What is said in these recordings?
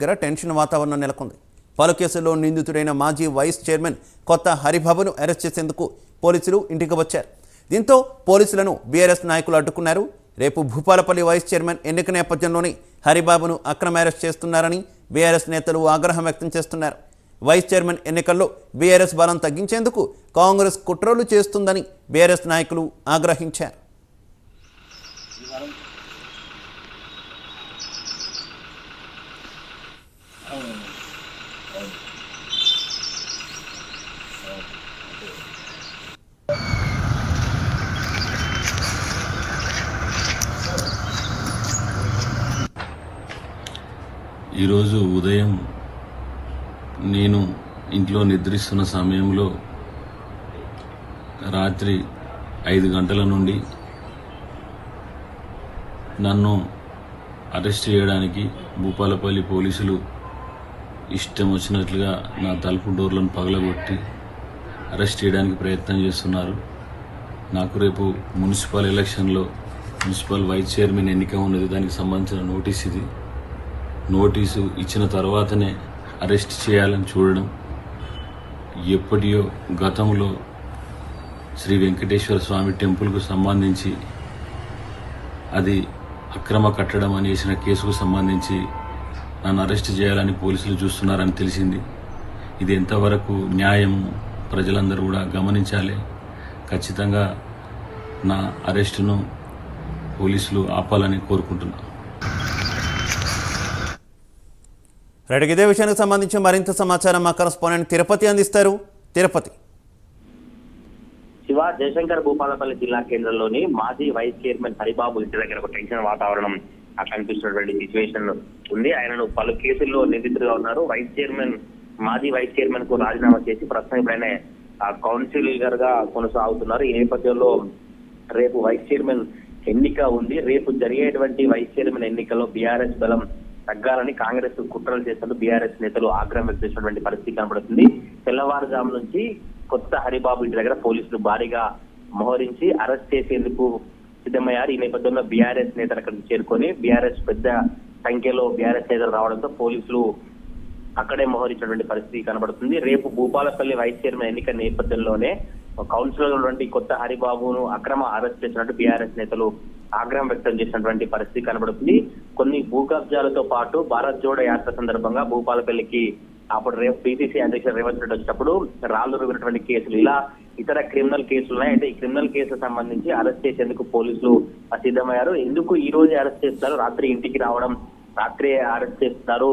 దగ్గర టెన్షన్ వాతావరణం నెలకొంది. పలు కేసుల్లో నిందితుడైన మాజీ వైస్ చైర్మన్ కొత్త హరిబాబును అరెస్ట్ చేసేందుకు పోలీసులు ఇంటికి వచ్చారు. దీంతో పోలీసులను బీఆర్ఎస్ నాయకులు అడ్డుకున్నారు. రేపు భూపాలపల్లి వైస్ చైర్మన్ ఎన్నిక నేపథ్యంలోనే హరిబాబును అక్రమ అరెస్ట్ చేస్తున్నారని బీఆర్ఎస్ నేతలు ఆగ్రహం వ్యక్తం చేస్తున్నారు. వైస్ చైర్మన్ ఎన్నికల్లో బీఆర్ఎస్ బలం తగ్గించేందుకు కాంగ్రెస్ కుట్రలు చేస్తుందని బీఆర్ఎస్ నాయకులు ఆగ్రహించారు. ఈరోజు ఉదయం నేను ఇంట్లో నిద్రిస్తున్న సమయంలో రాత్రి 5 గంటల నుండి నన్ను అరెస్ట్ చేయడానికి భూపాలపల్లి పోలీసులు ఇష్టం వచ్చినట్లుగా నా తలుపు డోర్లను పగలగొట్టి అరెస్ట్ చేయడానికి ప్రయత్నం చేస్తున్నారు. నాకు రేపు మున్సిపల్ ఎలక్షన్లో మున్సిపల్ వైస్ చైర్మన్ ఎన్నిక ఉన్నది. దానికి సంబంధించిన నోటీస్ ఇది. నోటీసు ఇచ్చిన తర్వాతనే అరెస్ట్ చేయాలని చూడడం ఎప్పటియో గతంలో శ్రీ వెంకటేశ్వర స్వామి టెంపుల్కు సంబంధించి అది అక్రమ కట్టడం అని వేసిన కేసుకు సంబంధించి నన్ను అరెస్ట్ చేయాలని పోలీసులు చూస్తున్నారని తెలిసింది. ఇది ఎంతవరకు న్యాయం ప్రజలందరూ కూడా గమనించాలి. ఖచ్చితంగా నా అరెస్టును పోలీసులు ఆపాలని కోరుకుంటున్నాను. రైట్, ఇదే విషయానికి సంబంధించి మరింత సమాచారం మా కరెస్పాండెంట్ తిరుపతి అందిస్తారు. తిరుపతి. శివ, జయశంకర్ భూపాలపల్లి జిల్లా కేంద్రంలోని మాజీ వైస్ చైర్మన్ హరిబాబు ఇంటి దగ్గర ఒక టెన్షన్ వాతావరణం కనిపిస్తున్నటువంటి సిచ్యువేషన్ ఉంది. ఆయనను పలు కేసుల్లో నిందితులుగా ఉన్నారు. మాజీ వైస్ చైర్మన్ కు రాజీనామా చేసి ప్రస్తుతం ఇప్పుడైనా కౌన్సిలర్ గా కొనసాగుతున్నారు. ఈ నేపథ్యంలో రేపు వైస్ చైర్మన్ ఎన్నిక ఉంది. రేపు జరిగేటువంటి వైస్ చైర్మన్ ఎన్నికల్లో బీఆర్ఎస్ బలం తగ్గాలని కాంగ్రెస్ కుట్రలు చేస్తున్న బీఆర్ఎస్ నేతలు ఆగ్రహం వ్యక్తం చేసినటువంటి పరిస్థితి కనబడుతుంది. తెల్లవారుజాము నుంచి కొత్త హరిబాబు ఇంటి దగ్గర పోలీసులు భారీగా మోహరించి అరెస్ట్ చేసేందుకు సిద్ధమయ్యారు. ఈ నేపథ్యంలో బీఆర్ఎస్ నేతలు అక్కడికి చేరుకొని బీఆర్ఎస్ పెద్ద సంఖ్యలో బీఆర్ఎస్ నేతలు రావడంతో పోలీసులు అక్కడే మోహరించినటువంటి పరిస్థితి కనబడుతుంది. రేపు భూపాలపల్లి వైస్ చైర్మన్ ఎన్నిక నేపథ్యంలోనే కౌన్సిలర్ ఉన్నటువంటి కొత్త హరిబాబును అక్రమ అరెస్ట్ చేసినట్టు బీఆర్ఎస్ నేతలు ఆగ్రహం వ్యక్తం చేసినటువంటి పరిస్థితి కనబడుతుంది. కొన్ని భూ కబ్జాలతో పాటు భారత్ జోడో యాత్ర సందర్భంగా భూపాలపల్లికి అప్పుడు పిసిసి అధ్యక్షుడు రేవంత్ రెడ్డి వచ్చినప్పుడు రాళ్లు రుగినటువంటి కేసులు, ఇలా ఇతర క్రిమినల్ కేసులు ఉన్నాయి. అయితే ఈ క్రిమినల్ కేసులకు సంబంధించి అరెస్ట్ చేసేందుకు పోలీసులు సిద్ధమయ్యారు. ఎందుకు ఈ రోజు అరెస్ట్ చేస్తున్నారు? రాత్రి ఇంటికి రావడం, రాత్రి అరెస్ట్ చేస్తున్నారు.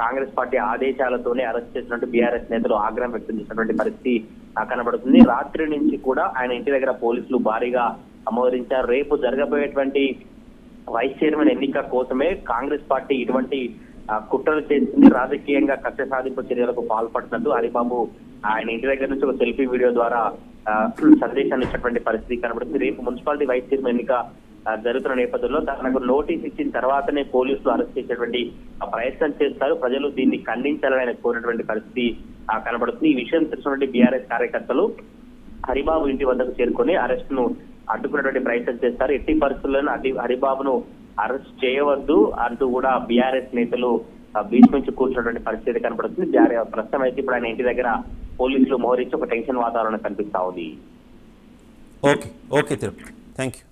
కాంగ్రెస్ పార్టీ ఆదేశాలతోనే అరెస్ట్ చేసినట్టు బీఆర్ఎస్ నేతలు ఆగ్రహం వ్యక్తం చేసినటువంటి పరిస్థితి కనబడుతుంది. రాత్రి నుంచి కూడా ఆయన ఇంటి దగ్గర పోలీసులు భారీగా మోహరించారు. రేపు జరగబోయేటువంటి వైస్ చైర్మన్ ఎన్నిక కోసమే కాంగ్రెస్ పార్టీ ఇటువంటి కుట్రలు చేస్తుంది. రాజకీయంగా కక్ష సాధింపు చర్యలకు పాల్పడుతున్నట్టు హరిబాబు ఆయన ఇంటి దగ్గర నుంచి ఒక సెల్ఫీ వీడియో ద్వారా సందేశాన్ని ఇచ్చినటువంటి పరిస్థితి కనబడుతుంది. రేపు మున్సిపాలిటీ వైస్ చైర్మన్ ఎన్నిక జరుగుతున్న నేపథ్యంలో తనకు నోటీస్ ఇచ్చిన తర్వాతనే పోలీసులు అరెస్ట్ చేసేటువంటి ప్రయత్నం చేస్తారు. ప్రజలు దీన్ని ఖండించాలని ఆయన కోరినటువంటి పరిస్థితి కనబడుతుంది. ఈ విషయం తెలిసినటువంటి బీఆర్ఎస్ కార్యకర్తలు హరిబాబు ఇంటి వద్దకు చేరుకొని అరెస్ట్ ను అడ్డుకున్నటువంటి ప్రయత్నం చేస్తారు. ఎట్టి పరిస్థితుల్లోనూ హరిబాబును అరెస్ట్ చేయవద్దు అంటూ కూడా బీఆర్ఎస్ నేతలు భీష్మించి కూర్చున్నటువంటి పరిస్థితి కనబడుతుంది. ప్రస్తుతం అయితే ఇప్పుడు ఆయన ఇంటి దగ్గర పోలీసులు మోహరించి ఒక టెన్షన్ వాతావరణం కనిపిస్తా ఉంది. Okay Tirupati, thank you.